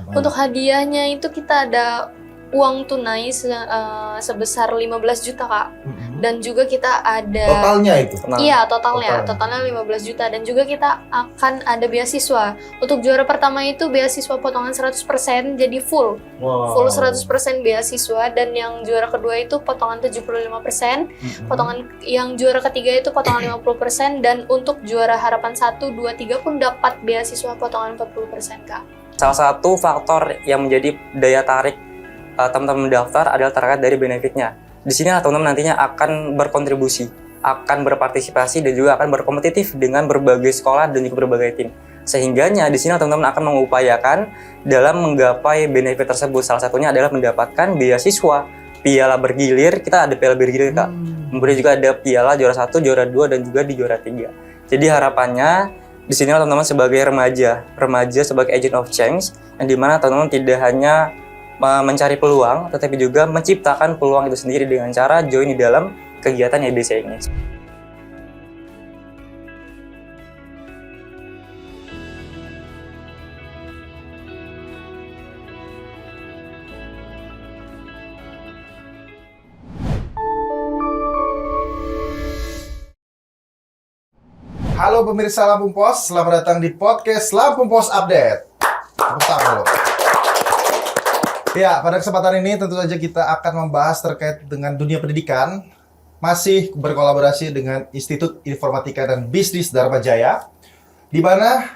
Untuk hadiahnya itu kita ada uang tunai sebesar 15 juta Kak. Dan juga kita ada totalnya itu? Iya, totalnya 15 juta. Dan juga kita akan ada beasiswa. Untuk juara pertama itu beasiswa potongan 100%, jadi full 100% beasiswa. Dan yang juara kedua itu potongan 75%, potongan yang juara ketiga itu potongan 50%, dan untuk juara harapan 1, 2, 3 pun dapat beasiswa potongan 40% Kak. Salah satu faktor yang menjadi daya tarik teman-teman mendaftar adalah terkait dari benefitnya. Di sini teman-teman nantinya akan berkontribusi, akan berpartisipasi, dan juga akan berkompetitif dengan berbagai sekolah dan juga berbagai tim. Sehingganya di sini teman-teman akan mengupayakan dalam menggapai benefit tersebut. Salah satunya adalah mendapatkan beasiswa, piala bergilir. Kita ada piala bergilir Kak. Kemudian juga ada piala juara 1, juara 2, dan juga di juara 3. Jadi harapannya di sini teman-teman sebagai remaja sebagai agent of change, yang dimana teman-teman tidak hanya mencari peluang, tetapi juga menciptakan peluang itu sendiri dengan cara join di dalam kegiatan YBC ini. Halo pemirsa Lampung Pos, selamat datang di podcast Lampung Pos Update. Tepuk Ya, pada kesempatan ini tentu saja kita akan membahas terkait dengan dunia pendidikan, masih berkolaborasi dengan Institut Informatika dan Bisnis Dharma Jaya, di mana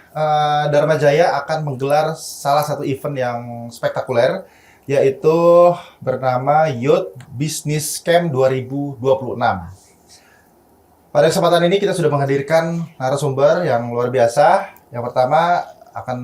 Dharma Jaya akan menggelar salah satu event yang spektakuler, yaitu bernama Youth Business Camp 2026. Pada kesempatan ini kita sudah menghadirkan narasumber yang luar biasa. Yang pertama akan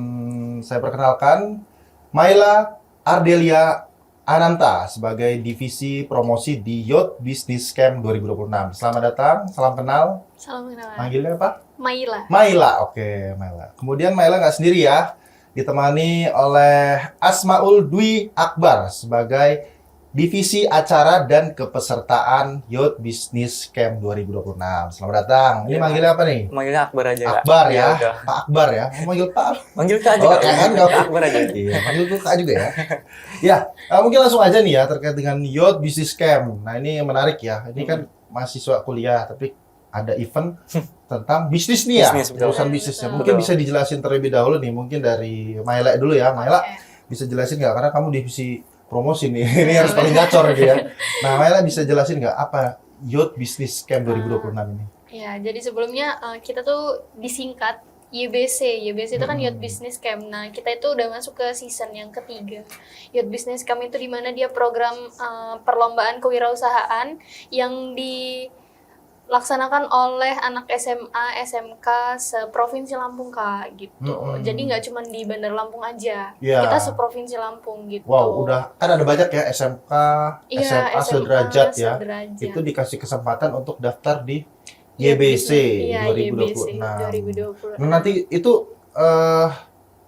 saya perkenalkan Maila Ardelia Ananta sebagai divisi promosi di Youth Business Camp 2026. Selamat datang, salam kenal. Salam kenal. Manggilnya apa? Maila. Maila, oke Maila. Kemudian Maila nggak sendiri ya, ditemani oleh Asmaul Dwi Akbar sebagai divisi acara dan kepesertaan Youth Business Camp 2026. Selamat datang. Ini manggilnya apa nih? Manggilnya Akbar aja Kak. Akbar ya, Ya, Pak Akbar ya. Mau manggil Pak? manggil Kak aja Kak. Kan Akbar aja. Iya, manggil tuh Kak juga ya. Ya, mungkin langsung aja nih ya terkait dengan Youth Business Camp. Nah, ini menarik ya. Ini kan mahasiswa kuliah, tapi ada event tentang bisnis nih ya, urusan bisnisnya. Mungkin bisa dijelasin terlebih dahulu nih, mungkin dari Maila dulu ya. Maila, bisa jelasin nggak? Karena kamu divisi promosi nih, ini harus paling gacor gitu ya. Nah, Maila bisa jelasin nggak apa Youth Business Camp 2026 ini? Ya, jadi sebelumnya kita tuh disingkat YBC. YBC itu kan Youth Business Camp. Nah, kita itu udah masuk ke season yang ketiga. Youth Business Camp itu di mana dia program perlombaan kewirausahaan yang dilaksanakan oleh anak SMA, SMK seprovinsi Lampung Kak gitu. Jadi nggak cuma di Bandar Lampung aja. Ya. Kita seprovinsi Lampung gitu. Wow, udah kan ada banyak ya SMK, SMA sederajat ya. Itu dikasih kesempatan untuk daftar di YBC 2026. Nah, nanti itu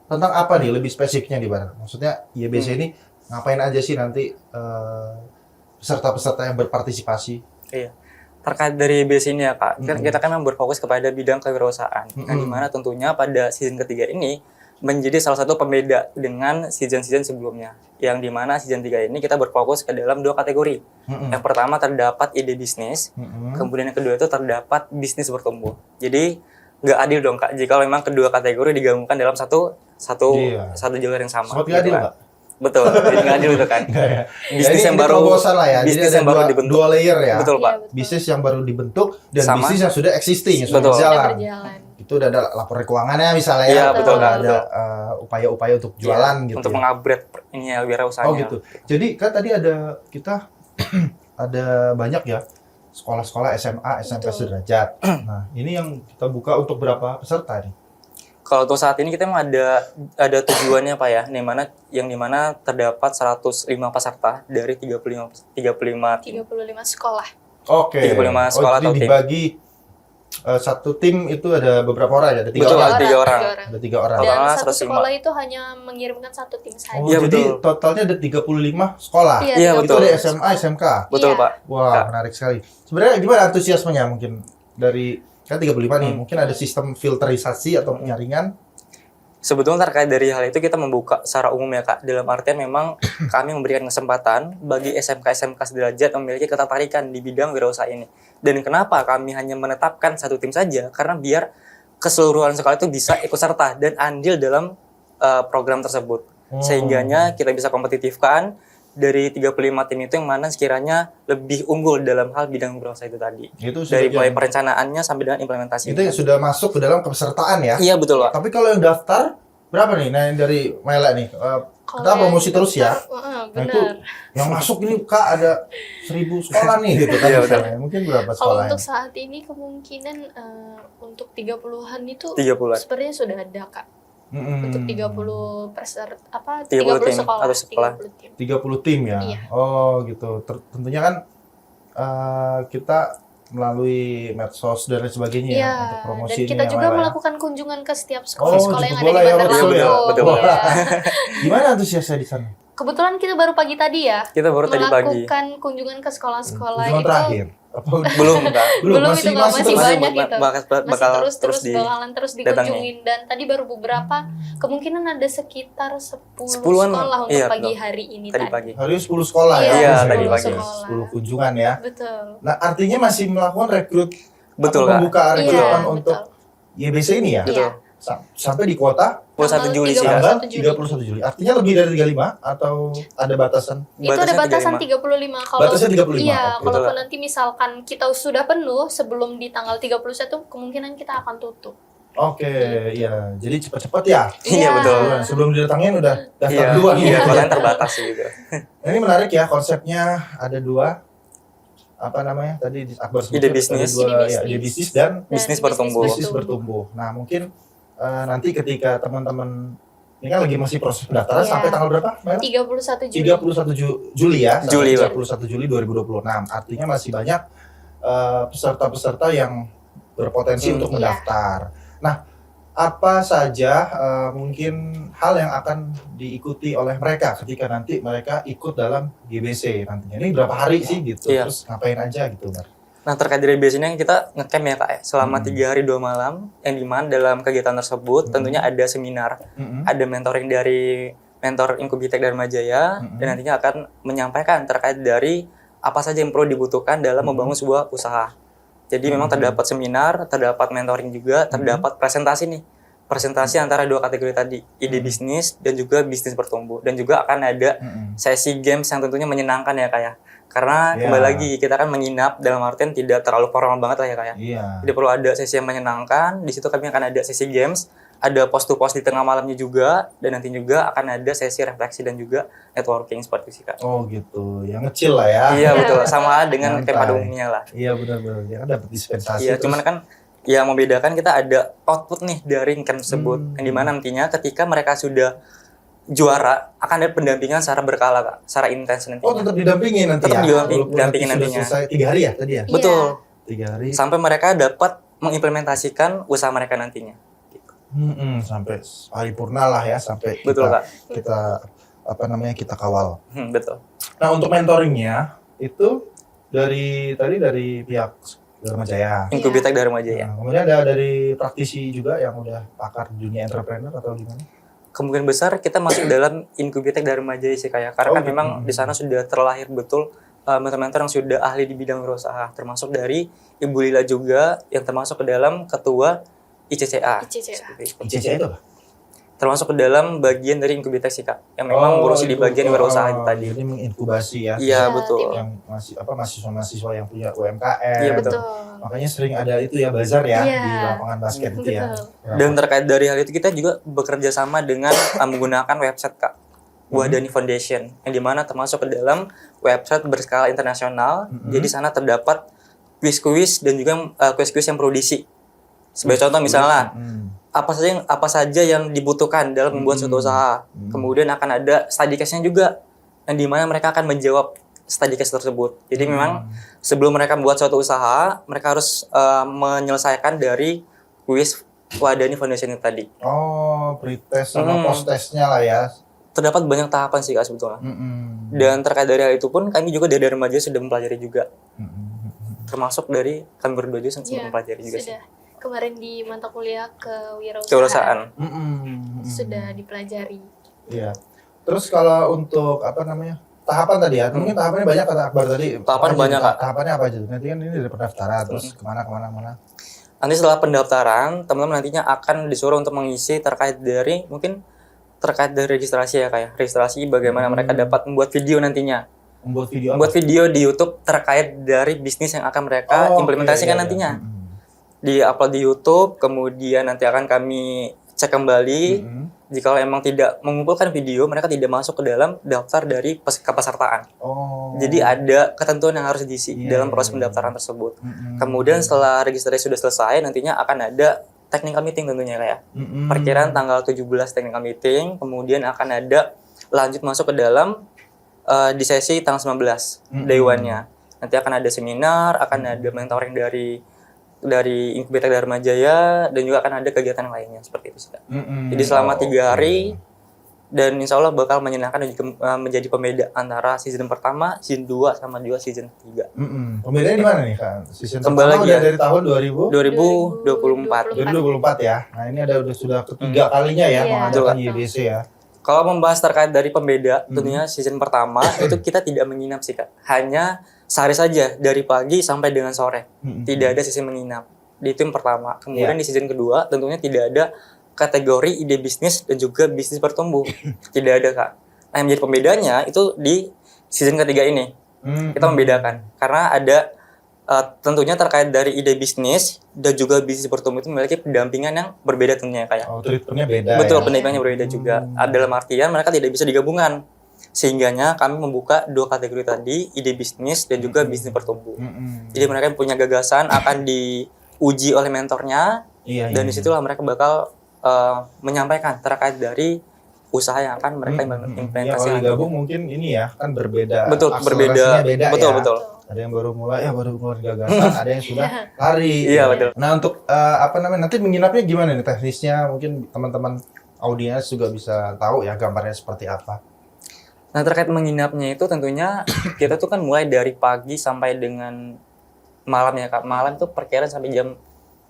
tentang apa nih lebih spesifiknya di mana? Maksudnya YBC ini ngapain aja sih nanti peserta-peserta yang berpartisipasi? Iya. Terkait dari YBC ini ya Kak, kita kan berfokus kepada bidang kewirausahaan. Nah, di mana tentunya pada season ketiga ini menjadi salah satu pembeda dengan season-season sebelumnya. Yang di mana season 3 ini kita berfokus ke dalam 2 kategori. Yang pertama terdapat ide bisnis, kemudian yang kedua itu terdapat bisnis bertumbuh. Jadi nggak adil dong Kak, jika memang kedua kategori digabungkan dalam satu jalur yang sama. Seperti adil Pak? Betul, jadi nggak adil itu kan. Bisnis ya, yang baru lah ya. Bisnis jadi yang baru dibentuk. Dua layer ya. Betul Pak. Betul. Bisnis yang baru dibentuk dan Sama. bisnis yang sudah existing, yang sudah Betul. berjalan. berjalan. Itu udah ada laporan keuangannya misalnya Iya, ya. betul, ada betul. upaya-upaya untuk jualan gitu. Untuk ya. mengupgrade ini ya wirausahanya. Oh gitu. Jadi kan tadi kita ada banyak ya sekolah-sekolah SMA, SMP Betul. sederajat. Nah, ini yang kita buka untuk berapa peserta nih? Kalau untuk saat ini kita memang ada tujuannya Pak ya, yang dimana terdapat 105 peserta dari 35 tim. 35 sekolah. Oke. 35 sekolah jadi atau tim. dibagi satu tim itu ada beberapa orang ya, ada 3 Betul, orang. ada 3 orang. Ada 3 orang. Dan Totalnya satu 105. sekolah itu hanya mengirimkan satu tim saja. Oh, Iya, jadi betul. totalnya ada 35 sekolah. Iya, Itu betul. ada SMA, SMK. Betul Iya. Pak. Wah, Kak. menarik sekali. Sebenarnya gimana antusiasmenya mungkin dari kan 35 nih, mungkin ada sistem filterisasi atau penyaringan. Sebetulnya terkait dari hal itu kita membuka secara umum ya Kak. Dalam artian memang kami memberikan kesempatan bagi SMK-SMK sederajat memiliki ketertarikan di bidang wirausaha ini. Dan kenapa kami hanya menetapkan satu tim saja? Karena biar keseluruhan sekolah itu bisa ikut serta dan andil dalam program tersebut. Sehingganya kita bisa kompetitifkan dari 35 tim itu yang mana sekiranya lebih unggul dalam hal bidang wirausaha itu tadi. Itu Dari mulai perencanaannya sampai dengan implementasi. Itu sudah masuk ke dalam kepesertaan ya? Iya betul Pak. Tapi kalau yang daftar berapa nih? Nah, yang dari Mela nih. Kita Kalau promosi yang terus ya. Nah, Nah, itu benar. yang masuk ini Kak ada 1.000 sekolah nih gitu kan Iya, misalnya. Mungkin berapa Kalau sekolah? untuk saat ini kemungkinan untuk 30-an itu 30-an. sebenarnya sudah ada Kak. Untuk 30 peserta 30 30 tim sekolah, atau sekolah. 30 tim. 30 tim ya? Iya. Oh gitu. Tentunya kan kita melalui medsos dan lain sebagainya ya Iya, untuk promosi dan ini kita ya, juga Mela ya. melakukan kunjungan ke setiap Oh, sekolah-sekolah yang jemput ada bola di ya, Bandar betul ya, Lampung. betul. Iya. Gimana antusiasnya di sana? Kebetulan kita baru pagi tadi ya Kita baru tadi pagi. melakukan kunjungan ke sekolah-sekolah Kunjungan itu. terakhir? Apa udah? Belum Kak. Belum itu Kak, masih terus. banyak itu. bakal Masih terus di bakalan terus dikunjungin, dan tadi baru beberapa, kemungkinan ada sekitar 10 10-an, sekolah untuk iya, pagi betul. hari ini tadi tadi. pagi. Hari ini 10 sekolah ya? Iya, Masih tadi ada pagi. 10 kunjungan ya. Betul. Nah, artinya masih melakukan rekrut Betul atau Kak. membuka rekrutmen Iya, untuk betul. YBC ini ya? Betul. Iya. Sampai di kuota 21 Juli sih tanggal Kak. 31 Juli. Artinya lebih dari 35 atau ada batasan? Itu ada batasan 35. Kalau Batasan 35, iya, oke. kalaupun Betul. nanti misalkan kita sudah penuh sebelum di tanggal 31, kemungkinan kita akan tutup. Oke, iya. Jadi cepat-cepat ya. Iya betul. Nah, sebelum didatangin udah daftar Iya, duluan iya, gitu. bahkan terbatas gitu. Nah, ini menarik ya, konsepnya ada dua, apa namanya tadi Akbar sebutkan, Ide ada bisnis. dua, Ide ya, bisnis. ide bisnis dan Bisnis bertumbuh. bisnis bertumbuh. Nah, mungkin nanti ketika teman-teman ini kan lagi masih proses pendaftaran Iya. sampai tanggal berapa, Mel? 31 Juli. 31 Juli ya, sampai Juli, Pak. 31 Juli 2026. Artinya masih banyak peserta-peserta yang berpotensi untuk Iya. mendaftar. Nah, apa saja mungkin hal yang akan diikuti oleh mereka ketika nanti mereka ikut dalam GBC nantinya? Ini berapa hari sih gitu? Iya. Terus ngapain aja gitu, Mar? Nah terkait dari biasanya kita ngecamp ya Kak ya, selama 3 hari 2 malam, yang dimana dalam kegiatan tersebut tentunya ada seminar, ada mentoring dari mentor Inkubitek Dharma Jaya, dan nantinya akan menyampaikan terkait dari apa saja yang perlu dibutuhkan dalam membangun sebuah usaha. Jadi memang terdapat seminar, terdapat mentoring juga, terdapat presentasi nih. Presentasi antara dua kategori tadi, ide bisnis dan juga bisnis bertumbuh. Dan juga akan ada sesi games yang tentunya menyenangkan ya Kak ya. Karena Iya. kembali lagi kita kan menginap dalam artian tidak terlalu formal banget lah ya Kak ya. Iya. Jadi perlu ada sesi yang menyenangkan. Di situ kami akan ada sesi games, ada post to post di tengah malamnya juga, dan nanti juga akan ada sesi refleksi dan juga networking seperti itu sih Kak. Oh gitu, yang ngecil lah ya. Iya betul, sama dengan Santai. kayak pada umumnya lah. Iya benar-benar. Ya kan dapat dispensasi. Iya, terus- cuman kan yang membedakan kita ada output nih dari camp tersebut, yang dimana nantinya ketika mereka sudah juara akan ada pendampingan secara berkala Kak, secara intens nantinya. Oh tetap didampingin nanti Tetap ya? didampingin Walaupun nanti nantinya. sudah selesai 3 hari ya tadi ya? Iya. Betul. 3 hari. Sampai mereka dapat mengimplementasikan usaha mereka nantinya. Sampai paripurna lah ya, sampai Betul kita, Kak. kita apa namanya kita kawal. Betul. Nah untuk mentoringnya itu dari pihak Dharma Jaya. Inkubitek Dharma Jaya. Nah, kemudian ada dari praktisi juga yang udah pakar di dunia entrepreneur atau gimana? Kemungkinan besar kita masuk dalam Inkubitek Dharma Jaya sih kayak, karena Oh, kan gitu. memang di sana sudah terlahir betul mentor-mentor yang sudah ahli di bidang wirausaha, termasuk dari Ibu Lila juga yang termasuk ke dalam ketua ICCA. ICCA. Seperti itu. ICCA itu apa? Termasuk ke dalam bagian dari Inkubitek sih Kak, yang memang ngurusi di itu. bagian wirausaha itu tadi. Jadi menginkubasi ya. Iya Iya, betul. tim. Yang mahasiswa-mahasiswa yang punya UMKM. Iya, betul. Makanya sering ada itu ya bazar ya Iya. di lapangan basket itu ya. Betul. Dan terkait dari hal itu kita juga bekerja sama dengan menggunakan website Kak, Wahdani Foundation, yang dimana termasuk ke dalam website berskala internasional. Jadi sana terdapat kuis-kuis dan juga kuis-kuis yang perlu diisi. Sebagai contoh misalnya apa saja yang dibutuhkan dalam membuat suatu usaha. Kemudian akan ada study case-nya juga, yang dimana mereka akan menjawab study case tersebut. Jadi memang sebelum mereka membuat suatu usaha, mereka harus menyelesaikan dari kuis Wahdani Foundation itu tadi. Oh, pretest sama post-testnya lah ya. Terdapat banyak tahapan sih Kak sebetulnya. Dan terkait dari hal itu pun kami juga dari Dharma Jaya sudah mempelajari juga. Termasuk dari kami berdua juga sudah Iya, mempelajari juga sih. sudah. kemarin di mata kuliah kewirausahaan. Kewirausahaan. Sudah dipelajari. Iya. Terus kalau untuk apa namanya? Tahapan tadi ya, mungkin tahapannya banyak kata Akbar tadi. Tahapan banyak, Kak. Tahapannya apa aja? Nanti kan ini dari pendaftaran, terus kemana. Nanti setelah pendaftaran, teman-teman nantinya akan disuruh untuk mengisi terkait dari registrasi ya kayak registrasi bagaimana mereka dapat membuat video nantinya. Membuat video di YouTube terkait dari bisnis yang akan mereka implementasikan nantinya. Di-upload di YouTube, kemudian nanti akan kami cek kembali. Jika emang tidak mengumpulkan video, mereka tidak masuk ke dalam daftar dari kepesertaan. Jadi ada ketentuan yang harus diisi dalam proses pendaftaran tersebut. Kemudian setelah registrasi sudah selesai, nantinya akan ada technical meeting tentunya kayak. Perkiraan tanggal 17 technical meeting, kemudian akan ada lanjut masuk ke dalam di sesi tanggal 19 day one-nya. Nanti akan ada seminar, akan ada mentoring dari Inkubator Dharma Jaya, dan juga akan ada kegiatan lainnya seperti itu sih, Kak. Jadi selama 3 hari dan insya Allah bakal menyenangkan dan juga menjadi pembeda antara season pertama, season 2 sama juga season 3. Pembedaannya di mana nih, Kak? Season Kembali pertama lagi udah ya. dari tahun 2024. 2024 ya. Nah, ini sudah ketiga kalinya ya mengadakan YBC ya. Kalau membahas terkait dari pembeda, tentunya season pertama itu kita tidak menginap sih, Kak. Hanya sehari saja dari pagi sampai dengan sore. Tidak ada sesi menginap. Di tim pertama. Kemudian di season kedua tentunya tidak ada kategori ide bisnis dan juga bisnis bertumbuh. Tidak ada, Kak. Nah, yang menjadi pembedanya itu di season ketiga ini. Kita membedakan karena ada tentunya terkait dari ide bisnis dan juga bisnis bertumbuh itu memiliki pendampingan yang berbeda tentunya kayak. Treatmentnya beda. Betul, ya? pendampingannya berbeda juga. Dalam artian mereka tidak bisa digabungkan. Sehingganya kami membuka 2 kategori tadi, ide bisnis dan juga bisnis bertumbuh. Jadi mereka yang punya gagasan akan diuji oleh mentornya, dan disitulah mereka bakal menyampaikan terkait dari usaha yang akan mereka implementasikan. Kalau gabung mungkin ini ya kan berbeda. Betul, berbeda. Beda, betul, ya. betul. Ada yang baru mulai baru keluar gagasan, ada yang sudah lari. Iya, betul. Nah, untuk nanti menginapnya gimana nih teknisnya? Mungkin teman-teman audiens juga bisa tahu ya gambarnya seperti apa. Nah, terkait menginapnya itu tentunya kita tuh kan mulai dari pagi sampai dengan malam ya, Kak. Malam tuh perkiraan sampai jam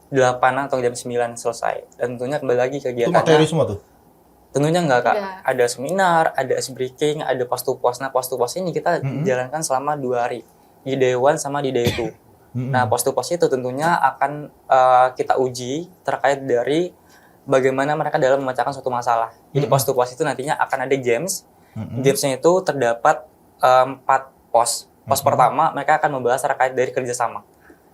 8 atau jam 9 selesai. Dan tentunya kembali lagi kegiatannya. Itu materi semua tuh? Tentunya enggak, Kak. Ada seminar, ada ice breaking, ada post to post. Nah, post to post ini kita jalankan selama 2 hari. Di day 1 sama di day 2. Nah, post to post itu tentunya akan kita uji terkait dari bagaimana mereka dalam memecahkan suatu masalah. Jadi post to post itu nantinya akan ada games. Gamesnya itu terdapat 4 pos. Pos pertama mereka akan membahas terkait dari kerjasama.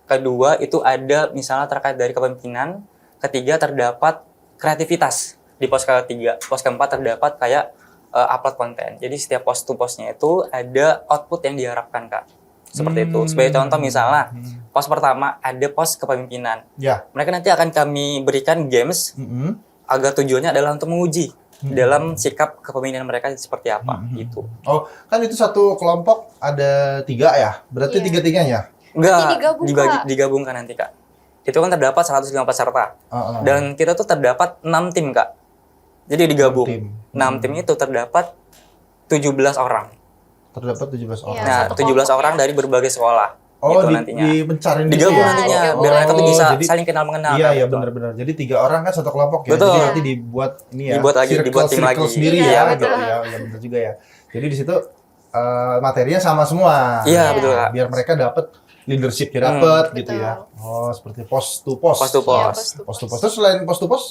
Kedua itu ada misalnya terkait dari kepemimpinan. Ketiga terdapat kreativitas di pos ketiga. Pos keempat terdapat kayak upload konten. Jadi setiap pos to posnya itu ada output yang diharapkan, Kak. Seperti itu. Sebagai contoh misalnya pos pertama ada pos kepemimpinan. Mereka nanti akan kami berikan games agar tujuannya adalah untuk menguji dalam sikap kepemimpinan mereka seperti apa gitu. Oh, kan itu satu kelompok ada 3 ya? Berarti 3-3-nya? Enggak, digabungkan nanti, Kak. Itu kan terdapat 105 peserta. Dan kita tuh terdapat 6 tim, Kak. Jadi digabung. 6 tim itu terdapat 17 orang. Terdapat 17 orang. Nah, 17 orang dari berbagai sekolah. Gitu nantinya. Digabung nantinya, biar mereka tuh bisa saling kenal mengenal. Iya, benar-benar. Jadi 3 orang kan satu kelompok ya. Betul. Jadi nanti dibuat ini ya. Dibuat tim lagi sendiri ya. Gitu ya, benar juga ya. Jadi di situ materinya sama semua. Iya, betul, Kak. Biar mereka dapat leadership-nya dapat gitu ya. Oh, seperti post to post. Post to post. Post to post. Terus selain post to post,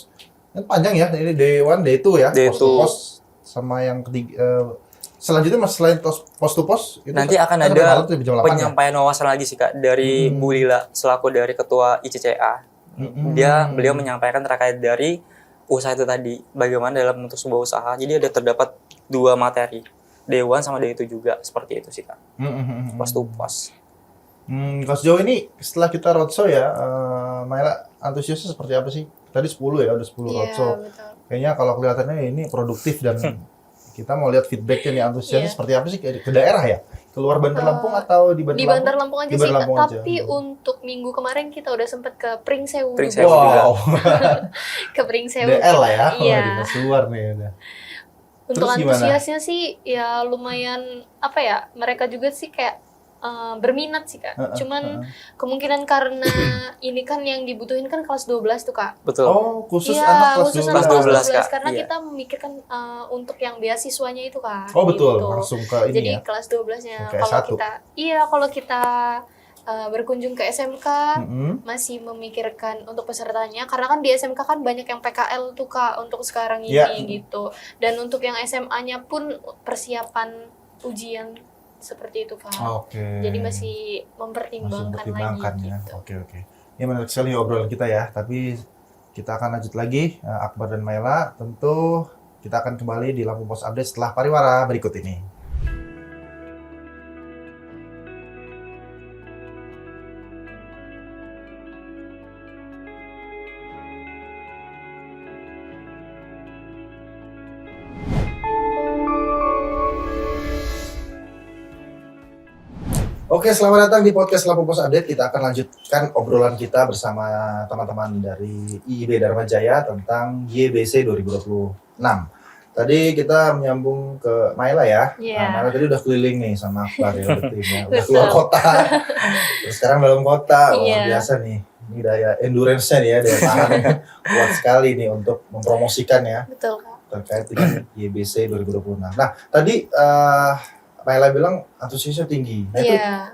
kan panjang ya. Ini day 1, day 2 ya. Post to post sama yang ketiga. Selanjutnya mas selain post to post itu nanti akan ada penyampaian wawasan lagi sih, Kak, dari Bu Lila selaku dari ketua ICCA. Beliau menyampaikan terkait dari usaha itu tadi, bagaimana dalam bentuk sebuah usaha. Jadi ada terdapat 2 materi, day 1 sama day 2 juga, seperti itu sih, Kak. Post to post. Kalau sejauh ini setelah kita roadshow ya, Maila antusiasnya seperti apa sih? Tadi 10 ya, udah 10 roadshow. Kayaknya kalau kelihatannya ini produktif dan kita mau lihat feedbacknya nih, antusiasnya seperti apa sih ke daerah ya? Keluar Bandar Lampung atau di Bandar Lampung? Di Bandar Lampung aja sih, tapi untuk minggu kemarin kita udah sempet ke Pringsewu. Wow. Ke Pringsewu. DL lah ya, iya. Dinas luar nih udah. Untuk antusiasnya sih ya lumayan, apa ya, mereka juga sih kayak berminat sih Kak. Cuman kemungkinan karena ini kan yang dibutuhin kan kelas 12 tuh Kak. Betul. Oh, khusus Iya, anak kelas khusus 12. anak kelas 12, Kak. karena Iya. kita memikirkan untuk yang beasiswanya itu Kak. Oh, betul. Gitu. Langsung ke ini Jadi ya. kelas 12-nya Ke kalau S1. kalau kita berkunjung ke SMK masih memikirkan untuk pesertanya karena kan di SMK kan banyak yang PKL tuh Kak untuk sekarang ini Iya. gitu. Dan untuk yang SMA-nya pun persiapan ujian seperti itu Kak. Oke. Jadi masih Masih mempertimbangkan mempertimbangkan lagi ya. gitu. Oke. Ini menarik sekali obrolan kita ya. Tapi kita akan lanjut lagi. Akbar dan Maila, tentu kita akan kembali di Lampu Pos Update setelah pariwara berikut ini. Oke, selamat datang di podcast Lampu Pos Update. Kita akan lanjutkan obrolan kita bersama teman-teman dari IIB Dharma Jaya tentang YBC 2026. Tadi kita menyambung ke Maila ya. Iya. Maila tadi udah keliling nih sama Akbar ya, udah timnya. Udah Betul. keluar kota. Terus sekarang dalam kota. Wah, Iya. biasa nih. Ini daya endurance-nya nih ya, daya tahannya kuat sekali nih untuk mempromosikan ya Betul Kak. terkait dengan YBC 2026. Nah, tadi Maila bilang antusiasnya tinggi. Nah, itu Iya.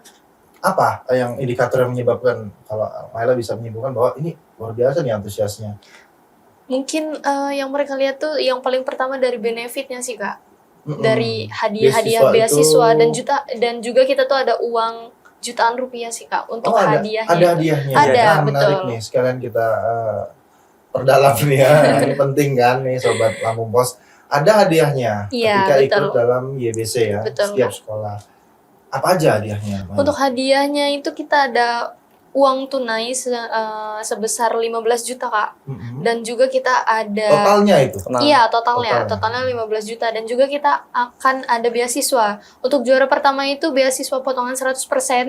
apa yang indikator yang menyebabkan kalau Maila bisa menyimpulkan bahwa ini luar biasa nih antusiasnya? Mungkin yang mereka lihat tuh yang paling pertama dari benefitnya sih Kak. Mm-mm. Dari hadiah beasiswa dan juga kita tuh ada uang jutaan rupiah sih Kak untuk hadiahnya. Ada hadiahnya Ada, ya. Nah, betul. menarik nih. Sekalian kita perdalam nih ya. Ini penting kan nih Sobat Lampung Pos. Ada hadiahnya Iya, ketika betul. ikut dalam YBC ya. Betul, Setiap Kak. sekolah. Apa aja hadiahnya? Maila? Untuk hadiahnya itu kita ada uang tunai sebesar 15 juta Kak. Mm-mm. Dan juga kita ada Totalnya itu. Iya, totalnya. Totalnya. Totalnya 15 juta. Dan juga kita akan ada beasiswa. Untuk juara pertama itu beasiswa potongan 100%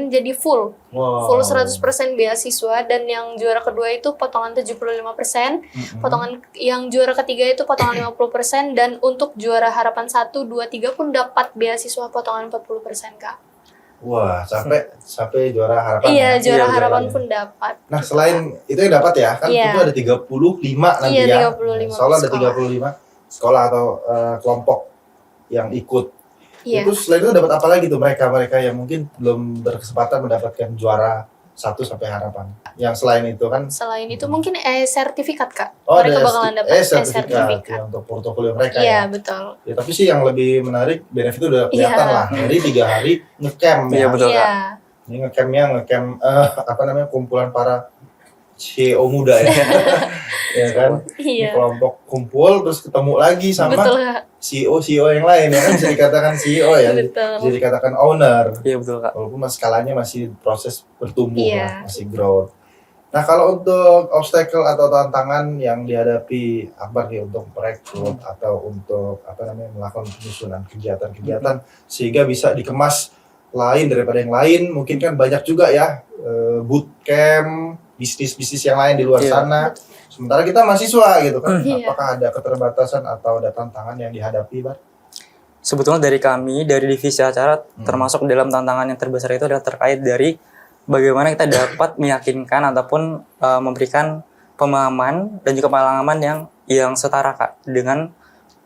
jadi full. Wow. Full 100% beasiswa. Dan yang juara kedua itu potongan 75%. Mm-mm. Potongan yang juara ketiga itu potongan 50%. Dan untuk juara harapan 1, 2, 3 pun dapat beasiswa potongan 40% Kak. Wah, sampai juara harapan. Iya, ya? juara Iya, harapan juaranya. pun dapat. Nah, selain itu yang dapat ya, kan Iya. itu ada 35 nanti Iya, ya. 35 Soalnya ada sekolah. 35 sekolah atau kelompok yang ikut. Iya. Itu selain itu dapat apa lagi tuh mereka yang mungkin belum berkesempatan mendapatkan juara 1 sampai harapan. Yang selain itu kan Selain itu mungkin sertifikat Kak. oh, Mereka ada bakalan dapat sertifikat ya, untuk portofolio mereka Iya, ya. betul. Ya, tapi sih yang lebih menarik benefit itu udah kelihatan Iya. lah. Jadi 3 hari ngecamp ya. Iya, betul. Iya. Ini ngecamp apa namanya kumpulan para CEO muda ya. Ya kan? Ini Iya. kelompok kumpul terus ketemu lagi sama Betul Kak. CEO yang lain ya kan bisa dikatakan CEO ya. Betul. Bisa dikatakan owner. Iya betul Kak. Walaupun skalanya masih proses bertumbuh Iya. lah, masih growth. Nah, kalau untuk obstacle atau tantangan yang dihadapi Akbar nih untuk merekrut atau untuk apa namanya melakukan penyusunan kegiatan-kegiatan sehingga bisa dikemas lain daripada yang lain, mungkin kan banyak juga ya bootcamp, bisnis-bisnis yang lain di luar Iya. sana. Sementara kita mahasiswa gitu kan. Iya. Apakah ada keterbatasan atau ada tantangan yang dihadapi, Bar? Sebetulnya dari kami, dari divisi acara, termasuk dalam tantangan yang terbesar itu adalah terkait dari bagaimana kita dapat meyakinkan ataupun memberikan pemahaman dan juga pengalaman yang setara Kak dengan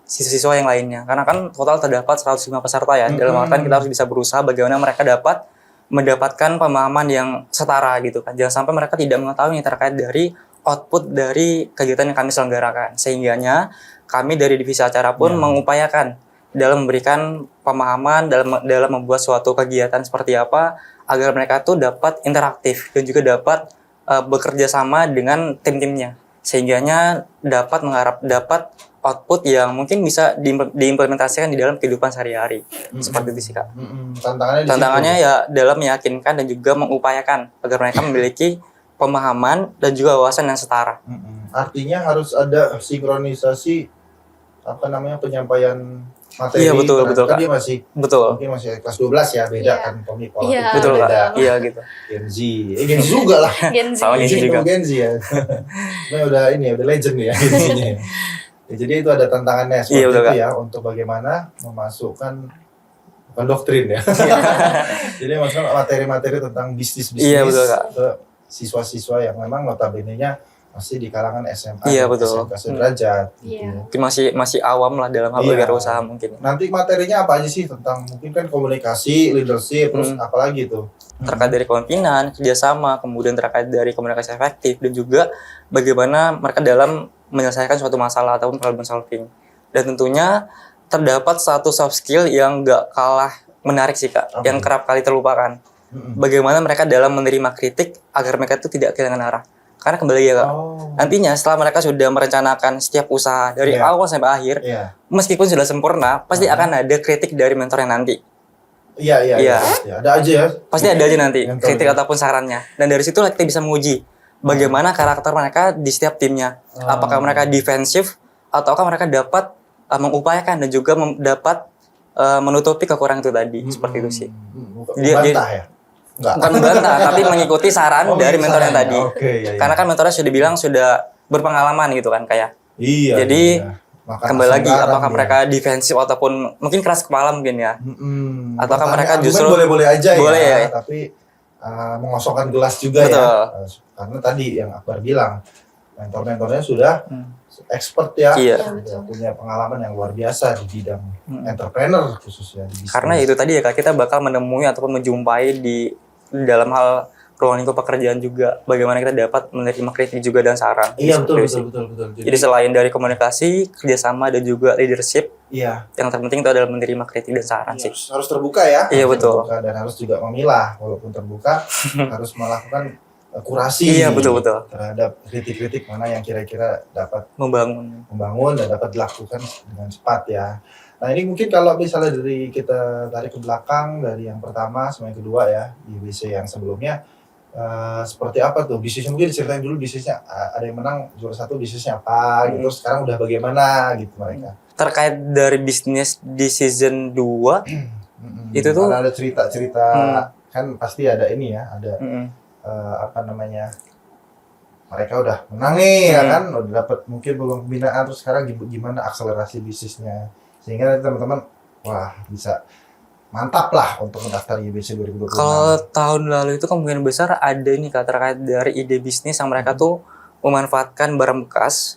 siswa-siswa yang lainnya. Karena kan total terdapat 105 peserta ya. Dalam artian kita harus bisa berusaha bagaimana mereka dapat mendapatkan pemahaman yang setara gitu kan. Jangan sampai mereka tidak mengetahui terkait dari output dari kegiatan yang kami selenggarakan. Sehingganya kami dari divisi acara pun mengupayakan dalam memberikan pemahaman, dalam membuat suatu kegiatan seperti apa agar mereka tuh dapat interaktif dan juga dapat bekerja sama dengan tim-timnya. Sehingganya dapat output yang mungkin bisa diimplementasikan di dalam kehidupan sehari-hari. Seperti itu sih Kak. Tantangannya ya dalam meyakinkan dan juga mengupayakan agar mereka memiliki pemahaman dan juga wawasan yang setara. Artinya harus ada sinkronisasi penyampaian materi. Iya betul Kak. Dia masih mungkin masih kelas 12 ya, beda Iya. kan pola Iya, pikir Betul beda. Kak. Iya gitu. Gen Z. Gen Z juga lah. Gen Z. Sama Gen Z juga. Gen Z ya. Nah, udah legend ya Gen Z-nya. Ya, jadi itu ada tantangannya seperti Iya, betul, itu Kak. ya untuk bagaimana memasukkan bukan doktrin ya. Jadi maksudnya materi-materi tentang bisnis-bisnis Iya, betul, Kak. ke siswa-siswa yang memang notabene-nya masih di kalangan SMA, Iya, betul. SMK sederajat gitu Iya. ya. Mungkin masih awam lah dalam hal Iya. berwirausaha mungkin. Nanti materinya apa aja sih tentang mungkin kan komunikasi, leadership, terus apalagi itu? Terkait dari kepemimpinan, kerjasama, kemudian terkait dari komunikasi efektif, dan juga bagaimana mereka dalam menyelesaikan suatu masalah ataupun problem solving. Dan tentunya terdapat satu soft skill yang gak kalah menarik sih Kak, yang kerap kali terlupakan. Bagaimana mereka dalam menerima kritik agar mereka itu tidak kehilangan arah. Karena kembali ya Kak, nantinya setelah mereka sudah merencanakan setiap usaha dari awal sampai akhir, meskipun sudah sempurna, pasti akan ada kritik dari mentor yang nanti. Iya. Ada aja ya. Pasti ada aja nanti Mentor kritik ya. ataupun sarannya. Dan dari situ kita bisa menguji bagaimana karakter mereka di setiap timnya. Apakah mereka defensif ataukah mereka dapat mengupayakan dan juga dapat menutupi kekurangan itu tadi. Seperti itu sih. Bantah ya? Enggak. Bukan membantah, tapi mengikuti saran dari mentor yang tadi. Oke, iya. Karena kan mentornya sudah bilang sudah berpengalaman gitu kan kayak. Iya. Jadi Makan kembali asam lagi garam apakah ya. mereka defensif ataupun mungkin keras kepala mungkin ya. Ataukah mereka Pertanyaan justru bukan boleh-boleh aja boleh ya, ya. tapi mengosongkan gelas juga Betul. ya. Karena tadi yang Akbar bilang, mentor-mentornya sudah expert ya, Iya. sudah punya pengalaman yang luar biasa di bidang entrepreneur khususnya di bisnis. Karena itu tadi ya Kak, kita bakal menemui ataupun menjumpai di dalam hal ruang lingkup pekerjaan juga bagaimana kita dapat menerima kritik juga dan saran. Iya Seperti itu betul. sih. Jadi selain dari komunikasi, kerjasama dan juga leadership, iya. yang terpenting itu adalah menerima kritik dan saran sih. Harus terbuka ya. Iya, Harus betul. terbuka dan harus juga memilah, walaupun terbuka harus melakukan kurasi Iya, betul. terhadap kritik-kritik mana yang kira-kira dapat Membangun. dan dapat dilakukan dengan cepat ya. Nah ini mungkin kalau misalnya dari kita tarik ke belakang dari yang pertama sama yang kedua ya di BC yang sebelumnya, seperti apa tuh bisnisnya, mungkin diceritain dulu bisnisnya, ada yang menang juara satu bisnisnya apa gitu, sekarang udah bagaimana gitu mereka. Terkait dari bisnis di season 2, itu tuh ada cerita-cerita kan pasti ada ini ya, ada apa namanya, mereka udah menang nih ya kan, udah dapat mungkin peluang pembinaan, terus sekarang gimana akselerasi bisnisnya sehingga nanti teman-teman wah bisa mantap lah untuk mendaftar YBC 2026. kalau tahun lalu itu kemungkinan besar ada ini Kak, terkait dari ide bisnis yang mereka tuh memanfaatkan barang bekas,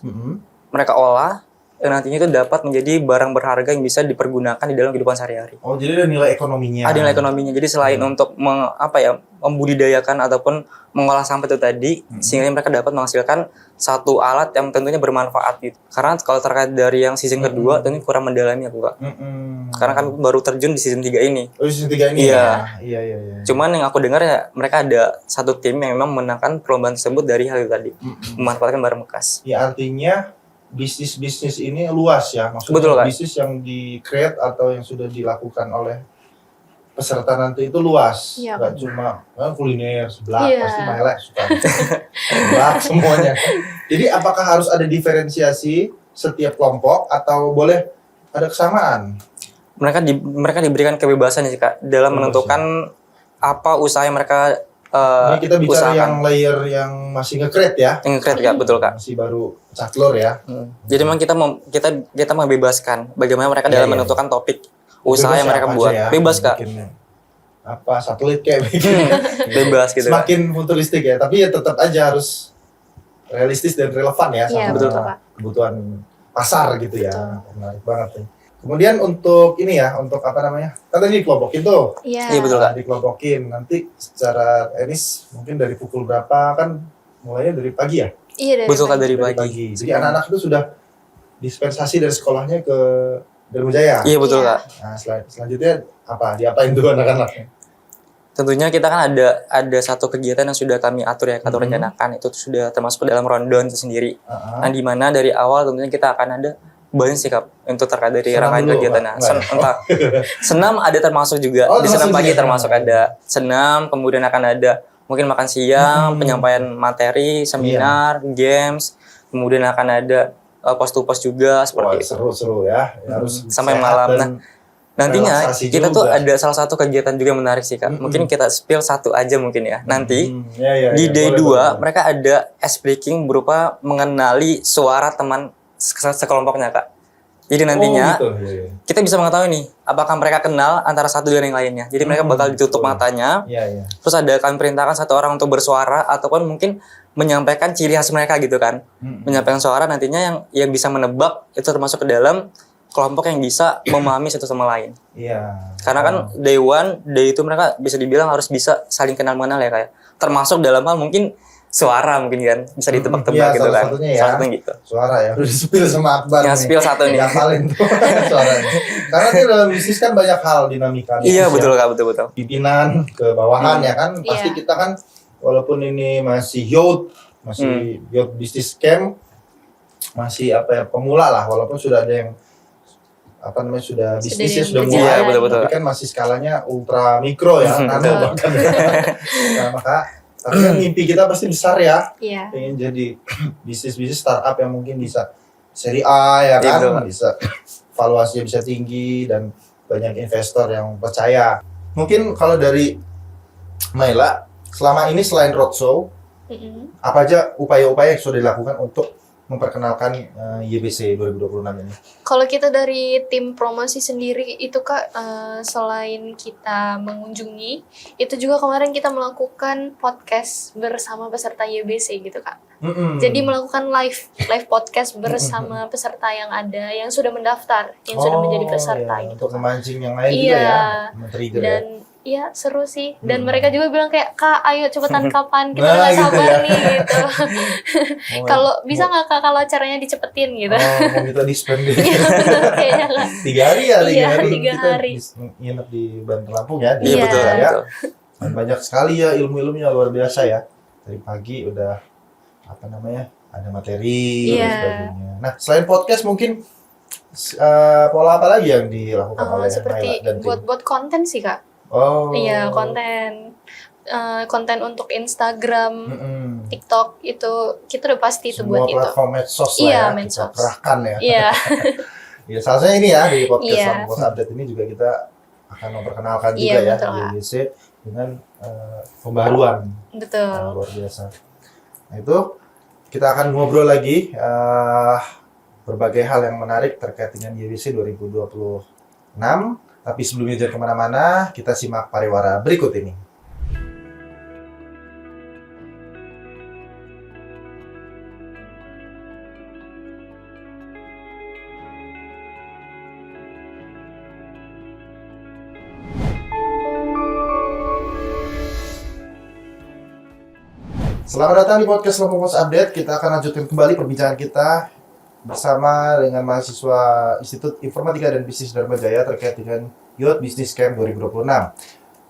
mereka olah dan nantinya itu dapat menjadi barang berharga yang bisa dipergunakan di dalam kehidupan sehari-hari. Oh jadi ada nilai ekonominya. Ada nilai ekonominya. Jadi selain untuk membudidayakan ataupun mengolah sampah itu tadi, sehingga mereka dapat menghasilkan satu alat yang tentunya bermanfaat gitu. Karena kalau terkait dari yang season kedua, tentunya kurang mendalami aku Kak. Karena kan baru terjun di season 3 ini. Oh di season 3 ini Iya. ya? Iya. Cuman yang aku dengar ya, mereka ada satu tim yang memang memenangkan perlombaan tersebut dari hal itu tadi, memanfaatkan barang bekas. Ya artinya bisnis ini luas ya, maksudnya Betul, Kak. bisnis yang di-create atau yang sudah dilakukan oleh peserta nanti itu luas, Iya, nggak cuma kuliner sebelah, Iya. pasti Maela suka sebelah semuanya. Jadi apakah harus ada diferensiasi setiap kelompok atau boleh ada kesamaan? Mereka diberikan kebebasan sih Kak dalam menentukan apa usaha yang mereka Ini kita bicara usahakan. yang layer yang masih nge-create ya, Yang keren Kak, betul Kak. masih baru pecah telur ya. Jadi memang kita membebaskan bagaimana mereka dalam menentukan topik usaha Bebas yang mereka apa buat. aja ya, Bebas Kak. bikin apa satelit kayak bikin. Bebas gitu Kak. Semakin futuristik ya, tapi ya tetap aja harus realistis dan relevan ya sama Iya, betul, Pak. kebutuhan pasar gitu ya. Menarik banget nih. Kemudian untuk ini ya, untuk apa namanya? Kan tadi dikelompokin tuh. Iya. Iya, betul, Kak. Dikelompokin. Nanti secara teknis mungkin dari pukul berapa kan mulainya dari pagi ya? Iya, dari Betul Kak, pagi. dari pagi. Jadi anak-anak itu sudah dispensasi dari sekolahnya ke Dharma Jaya. Iya betul Iya. Kak. Nah, selanjutnya apa? Diapain tuh anak-anaknya? Tentunya kita kan ada satu kegiatan yang sudah kami atur ya, kami rencanakan itu sudah termasuk ke dalam rundown itu sendiri. Nah, di mana dari awal tentunya kita akan ada banyak sih Kak untuk terkait dari Senam rangkaian dulu, kegiatannya. Pak? Senam ada termasuk juga. Oh, Di senam termasuk pagi juga. termasuk ada senam, kemudian akan ada mungkin makan siang, penyampaian materi, seminar, games, kemudian akan ada post to post juga Wah, seperti itu. seru-seru ya. Harus Sampai sehat malam. dan Nah, nantinya relaksasi kita tuh juga. ada salah satu kegiatan juga yang menarik sih Kak. Mungkin kita spill satu aja mungkin ya. Nanti di day 2 mereka ada ice breaking berupa mengenali suara teman sekelompoknya Kak. Jadi nantinya Oh, gitu. Iya. kita bisa mengetahui nih apakah mereka kenal antara satu dengan yang lainnya. Jadi mereka bakal ditutup betul. matanya. Iya. Terus ada kami perintahkan satu orang untuk bersuara ataupun mungkin menyampaikan ciri khas mereka gitu kan. Menyampaikan suara nantinya yang bisa menebak itu termasuk ke dalam kelompok yang bisa memahami satu sama lain. Iya. Karena kan day itu mereka bisa dibilang harus bisa saling kenal mengenal ya kayak. Termasuk dalam hal mungkin suara mungkin kan bisa ditebak-tebak Iya, gitu salah kan. satunya ya. Salah satunya gitu. Suara ya, udah di-spill sama Akbar Yang nih. spill satu nih. Hafalin tuh suaranya. Karena ini dalam bisnis kan banyak hal dinamika bisnis Iya ya. betul Kak, betul. Pimpinan ke bawahan ya kan. Pasti Iya. kita kan walaupun ini masih youth business camp, masih pemula lah, walaupun sudah ada yang sudah bisnisnya sudah berjalan. mulai, Iya, betul. tapi kan masih skalanya ultra mikro ya, nano Betul. bahkan. Nah, maka tapi kan mimpi kita pasti besar ya, Iya. pengen jadi bisnis startup yang mungkin bisa seri A ya Iya, kan, betul. bisa valuasinya bisa tinggi dan banyak investor yang percaya. Mungkin kalau dari Maila, selama ini selain roadshow, Mm-mm. apa aja upaya-upaya yang sudah dilakukan untuk memperkenalkan YBC 2026 ini? Kalau kita dari tim promosi sendiri itu Kak, selain kita mengunjungi, itu juga kemarin kita melakukan podcast bersama peserta YBC gitu Kak. Jadi melakukan live podcast bersama peserta yang ada, yang sudah mendaftar, yang sudah menjadi peserta iya, gitu untuk Kak. memancing yang lain juga Iya. ya, men-trigger ya. Dan ya seru sih. Dan mereka juga bilang kayak, Kak ayo cepetan kapan, kita Nah, udah gak gitu sabar ya. nih gitu. Mau- Kalau bisa nggak Kak kalau acaranya dicepetin gitu. mau minta dispen deh. Iya bener kayaknya Kak. 3 hari ya, 3 Iya, hari. 3 Kita hari. nginep di Bandar Lampung ya. Di Iya Iya. betul, ya. betul. Dan banyak sekali ya ilmu-ilmunya luar biasa ya. Dari pagi udah ada materi dan Iya. sebagainya. Nah, selain podcast mungkin pola apa lagi yang dilakukan oleh Seperti Naila dan tim? buat konten sih Kak. Oh. Iya konten. Konten untuk Instagram, Mm-mm. TikTok itu kita udah pasti itu Semua buat itu. platform medsos lah Iya, ya, medsos. kita kerahkan ya. Iya. Ya, salah satunya ini ya di podcast Iya. Lampung Update ini juga kita akan memperkenalkan juga Iya, ya betul, Kak. YBC dengan pembaruan Betul. luar biasa. Nah itu kita akan ngobrol lagi berbagai hal yang menarik terkait dengan YBC 2026. Tapi sebelumnya jangan kemana-mana, kita simak pariwara berikut ini. Selamat datang di podcast Lampung Post Update. Kita akan lanjutkan kembali perbincangan kita bersama dengan mahasiswa Institut Informatika dan Bisnis Dharma Jaya terkait dengan Youth Business Camp 2026.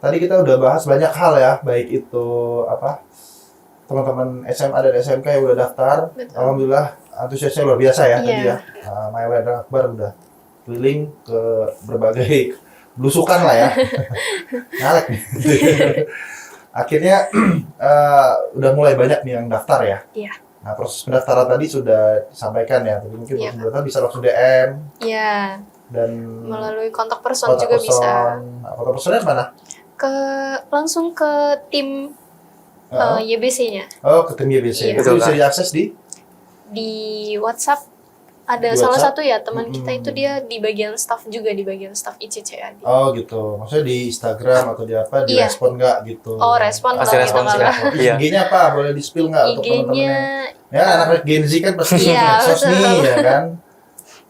Tadi kita udah bahas banyak hal ya, baik itu teman-teman SMA dan SMK yang udah daftar. Betul. Alhamdulillah antusiasnya luar biasa ya Iya. tadi ya. Maila dan Akbar udah keliling ke berbagai belusukan lah ya. Ngalek nih. Akhirnya udah mulai banyak nih yang daftar ya. Iya. Nah, proses pendaftaran tadi sudah disampaikan ya, tapi mungkin Iya. proses pendaftaran bisa langsung DM Iya. dan Melalui kontak person kontak juga person. bisa. Nah, kontak personnya mana? Langsung ke tim YBC-nya Oh, ke tim YBC. Iya. Itu Betul, bisa Kak. diakses di di WhatsApp. Ada Di salah WhatsApp? satu ya teman kita itu dia di bagian staff juga, di bagian staff ICCAD. Oh gitu. Maksudnya di Instagram atau di apa? Di Iya. respon nggak gitu? Oh, respon Pasti kalau respon kita sih. malah. Iya. IG-nya apa? Boleh di-spill nggak untuk teman-teman IG-nya yang ya anak-anak Gen Z kan pasti Iya, medsos betul. nih ya kan?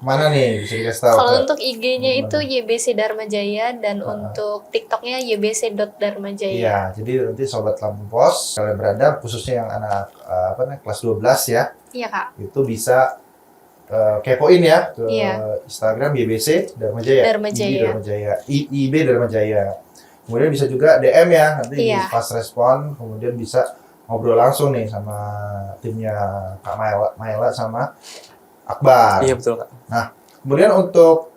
Mana nih bisa dikasih tahu? kalau Kak? untuk IG-nya itu Gimana? YBC Dharma Jaya dan untuk TikToknya ybc.dharmajaya. Iya, jadi nanti sobat Lampung Pos kalian berada khususnya yang anak kelas 12 ya, Iya Kak. itu bisa kepoin ya ke Iya. Instagram YBC Dharma Jaya. Dharma Jaya. IB Dharma Jaya. IB Dharma Jaya. Kemudian bisa juga DM ya, nanti di Iya. fast respon, kemudian bisa ngobrol langsung nih sama timnya Kak Maila sama Akbar. Iya betul Kak. Kemudian untuk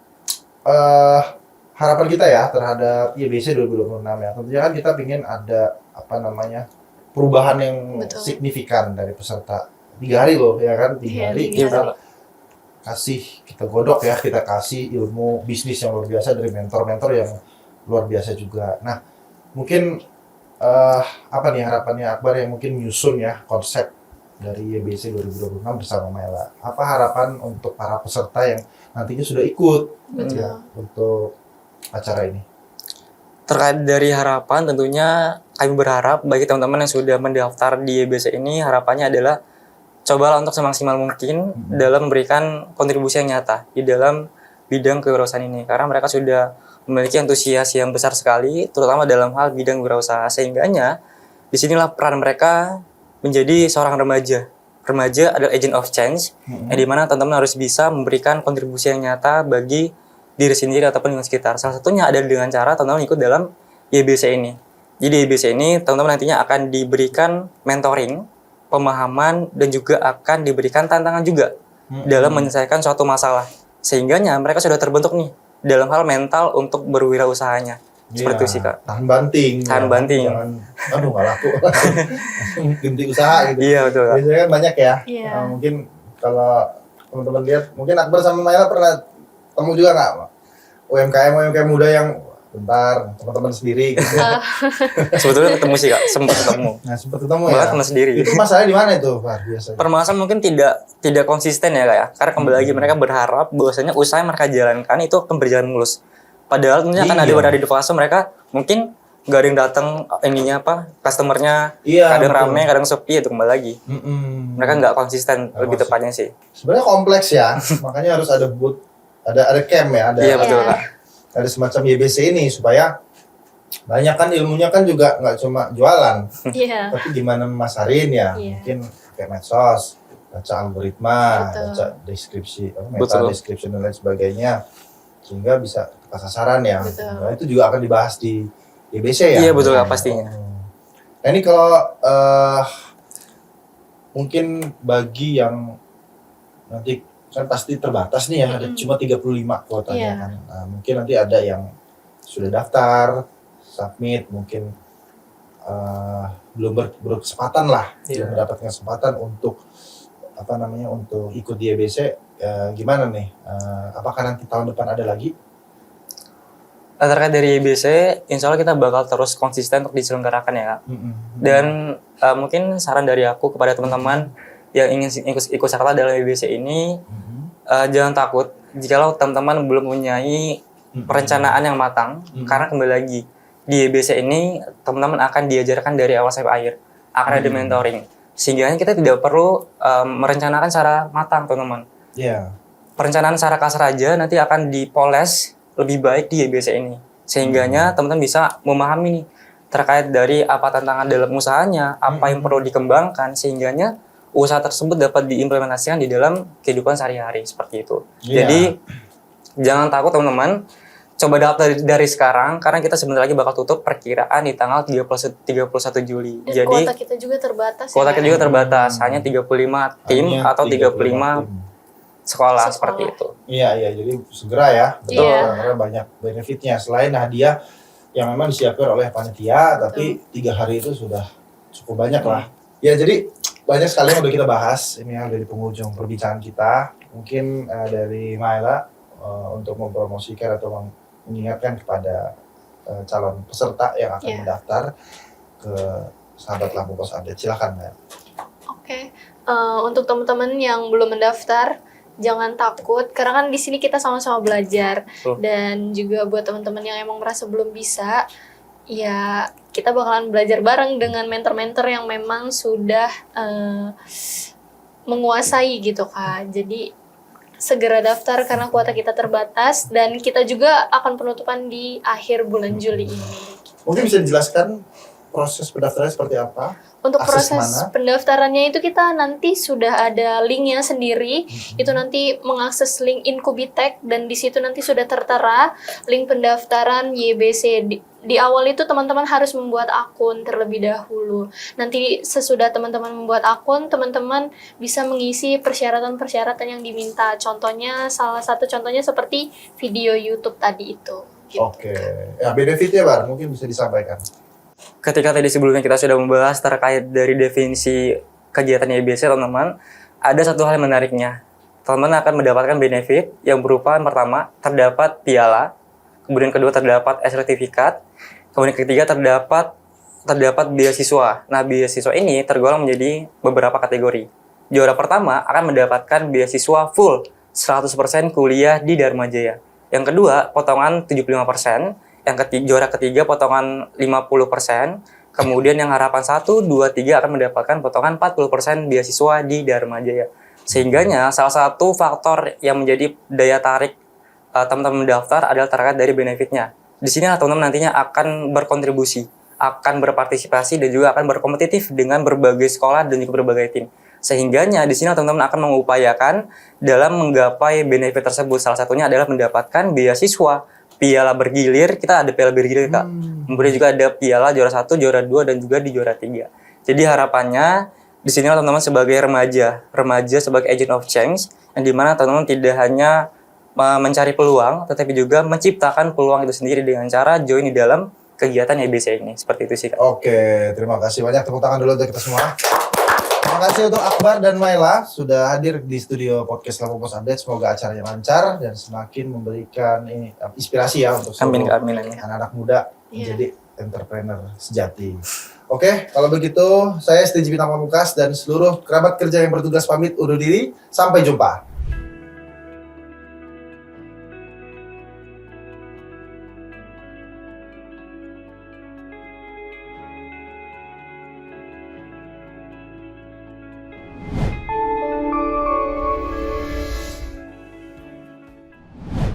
harapan kita ya terhadap YBC 2026 ya, tentunya kan kita ingin ada perubahan yang Betul. signifikan dari peserta. 3 hari loh ya kan, 3 Iya, hari 3 kita hari. kita godok ya, kita kasih ilmu bisnis yang luar biasa dari mentor-mentor yang luar biasa juga. Nah, mungkin apa nih harapannya Akbar yang mungkin nyusun ya konsep dari YBC 2026 bersama Mela. Apa harapan untuk para peserta yang nantinya sudah ikut Betul. ya, untuk acara ini? Terkait dari harapan, tentunya kami berharap bagi teman-teman yang sudah mendaftar di YBC ini, harapannya adalah cobalah untuk semaksimal mungkin dalam memberikan kontribusi yang nyata di dalam bidang kewirausahaan ini. Karena mereka sudah memiliki antusias yang besar sekali, terutama dalam hal bidang wirausaha. Sehingganya, disinilah peran mereka menjadi seorang remaja. Remaja adalah agent of change, yang dimana teman-teman harus bisa memberikan kontribusi yang nyata bagi diri sendiri ataupun lingkungan sekitar. Salah satunya adalah dengan cara teman-teman ikut dalam YBC ini. Jadi YBC ini teman-teman nantinya akan diberikan mentoring, pemahaman, dan juga akan diberikan tantangan juga dalam menyelesaikan suatu masalah. Sehingganya mereka sudah terbentuk nih dalam hal mental untuk berwirausahanya. Seperti itu sih, Kak. Tahan banting. Tahan banting. Jangan, aduh nggak laku. Ganti usaha gitu. Iya, betul, Kak. Biasanya kan banyak ya. Iya. Mungkin kalau teman-teman lihat, mungkin Akbar sama Mela pernah temu juga nggak UMKM muda yang bentar teman-teman sendiri gitu. Sebetulnya ketemu sih, Kak. Sempat ketemu. Nah, sempat ketemu Malah ya. ketemu sendiri. Itu masalahnya di mana itu, Pak, biasanya? Permasalahan mungkin tidak konsisten ya, Kak ya. Karena kembali lagi mereka berharap bahwasanya usaha yang mereka jalankan itu akan berjalan mulus. Padahal tentunya kan Iya. ada di fase mereka mungkin nggak ada yang datang ininya customernya Iya, kadang betul. rame, kadang sepi itu kembali lagi. Mereka nggak konsisten lebih konsisten. tepatnya sih. Sebenarnya kompleks ya. Makanya harus ada booth, ada camp ya, Iya, betul, Iya. Kak. ada semacam YBC ini supaya banyak kan ilmunya kan juga nggak cuma jualan, Iya. tapi gimana memasarin ya. Iya. Mungkin kayak medsos, baca algoritma, Betul. baca deskripsi, meta Betul. description dan lain sebagainya, sehingga bisa tepat sasaran ya. Betul. Nah, itu juga akan dibahas di YBC ya. Iya, betul, Kak, pastinya. Nah, ini kalau mungkin bagi yang nanti kan pasti terbatas nih ya, ada cuma 35 kuotanya Iya. kan. Nah, mungkin nanti ada yang sudah daftar, submit, mungkin belum berkesempatan lah, Iya. belum mendapatkan kesempatan untuk untuk ikut di YBC. Gimana nih? Apakah nanti tahun depan ada lagi? Terkait dari YBC, insya Allah kita bakal terus konsisten untuk diselenggarakan ya, Kak. Dan mungkin saran dari aku kepada teman-teman yang ingin ikut serta dalam YBC ini, jangan takut jikalau teman-teman belum mempunyai perencanaan yang matang, karena kembali lagi di YBC ini teman-teman akan diajarkan dari awal sampai akhir, akan ada mentoring, sehingga kita tidak perlu merencanakan secara matang, teman-teman. Iya. Perencanaan secara kasar aja nanti akan dipoles lebih baik di YBC ini, sehingganya teman-teman bisa memahami nih terkait dari apa tantangan dalam usahanya, apa yang perlu dikembangkan, sehingganya usaha tersebut dapat diimplementasikan di dalam kehidupan sehari-hari seperti itu. Iya. Jadi jangan takut teman-teman, coba daftar dari sekarang karena kita sebentar lagi bakal tutup perkiraan di tanggal 31 Juli. Dan Jadi kuota kita juga terbatas. kuota ya. kita juga terbatas, hanya 35 tim Hanya atau 35 tim. sekolah Sekolah. seperti itu. Iya, jadi segera ya. Betul, Iya. karena banyak benefitnya. Selain hadiah yang memang disiapkan oleh panitia, tapi 3 hari itu sudah cukup banyak lah. Ya, jadi banyak sekali yang udah kita bahas. Ini yang dari penghujung perbincangan kita. Mungkin dari Maela untuk mempromosikan atau mengingatkan kepada calon peserta yang akan Iya. mendaftar ke Sahabat Lampu Pos Update. Silakan, Maela. Oke. Untuk teman-teman yang belum mendaftar, jangan takut karena kan di sini kita sama-sama belajar. Betul. Dan juga buat teman-teman yang emang merasa belum bisa, ya kita bakalan belajar bareng dengan mentor-mentor yang memang sudah menguasai gitu Kak. Jadi segera daftar karena kuota kita terbatas dan kita juga akan penutupan di akhir bulan Juli ini. Mungkin bisa dijelaskan proses pendaftarannya seperti apa? Untuk Akses proses mana? pendaftarannya itu kita nanti sudah ada linknya sendiri. Itu nanti mengakses link Incubitek dan di situ nanti sudah tertera link pendaftaran YBC. Di awal itu teman-teman harus membuat akun terlebih dahulu. Nanti sesudah teman-teman membuat akun, teman-teman bisa mengisi persyaratan-persyaratan yang diminta. Contohnya, salah satu contohnya seperti video YouTube tadi itu. Gitu. Oke. Ya, benefitnya, Bar, mungkin bisa disampaikan. Ketika tadi sebelumnya kita sudah membahas terkait dari definisi kegiatan YBC, teman-teman, ada satu hal yang menariknya. Teman-teman akan mendapatkan benefit yang berupa pertama, terdapat piala, kemudian kedua terdapat sertifikat, kemudian ketiga terdapat terdapat beasiswa. Nah, beasiswa ini tergolong menjadi beberapa kategori. Juara pertama akan mendapatkan beasiswa full 100% kuliah di Dharma Jaya. Yang kedua, potongan 75%. Juara ketiga, potongan 50%. Kemudian yang harapan 1, 2, 3 akan mendapatkan potongan 40% beasiswa di Dharma Jaya. Sehingganya, salah satu faktor yang menjadi daya tarik teman-teman mendaftar adalah terkait dari benefitnya. Di sini teman-teman nantinya akan berkontribusi, akan berpartisipasi, dan juga akan berkompetitif dengan berbagai sekolah dan juga berbagai tim. Sehingganya di sini teman-teman akan mengupayakan dalam menggapai benefit tersebut. Salah satunya adalah mendapatkan beasiswa, piala bergilir. Kita ada piala bergilir, Kak. Kemudian juga ada piala juara 1, juara 2, dan juga di juara 3. Jadi harapannya di sini teman-teman sebagai remaja sebagai agent of change, yang dimana teman-teman tidak hanya mencari peluang, tetapi juga menciptakan peluang itu sendiri dengan cara join di dalam kegiatan YBC ini. Seperti itu sih, Kak. Oke, terima kasih banyak. Tepuk tangan dulu untuk kita semua. Terima kasih untuk Akbar dan Maila sudah hadir di studio podcast Lampung Update. Semoga acaranya lancar dan semakin memberikan inspirasi ya untuk Amin, seluruh amin. anak-anak muda menjadi entrepreneur sejati. Oke, kalau begitu saya Stiji Bintang Pamungkas dan seluruh kerabat kerja yang bertugas pamit undur diri. Sampai jumpa.